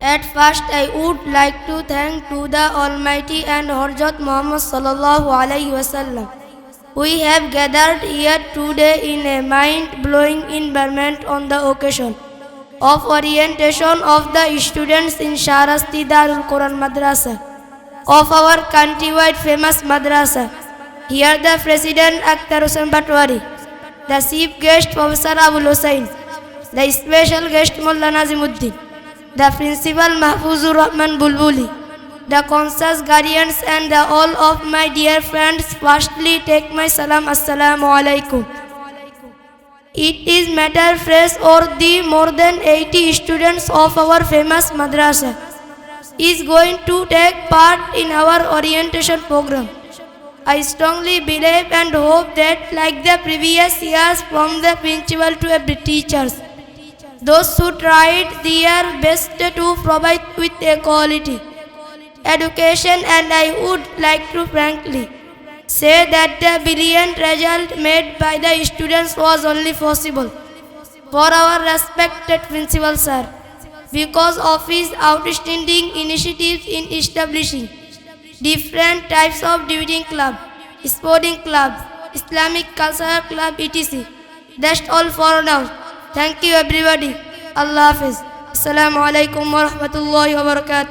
At first, I would like to thank to the Almighty and Hazrat Muhammad sallallahu alaihi wasallam. We have gathered here today in a mind-blowing environment on the occasion of orientation of the students in Shahrasti Darul Quran Madrasah of our countrywide famous Madrasah. Here the President Akhtar Hussain Patwari, the Chief Guest Professor Abul Hussain, the Special Guest Mullah Nazimuddin, the Principal Mahfuzur Rahman Bulbuli, the conscious guardians and the all of my dear friends, firstly take my salam, assalamu alaikum. It is matter fresh or the more than 80 students of our famous madrasa is going to take part in our orientation program. I strongly believe and hope that like the previous years from the principal to every teachers, those who tried their best to provide with a quality education, and I would like to frankly say that the brilliant result made by the students was only possible for our respected principal sir because of his outstanding initiatives in establishing different types of debating club, sporting club, Islamic cultural club, etc. That's all for now. Thank you everybody. Allah Hafiz. Assalamu alaikum wa rahmatullahi wa barakatuh.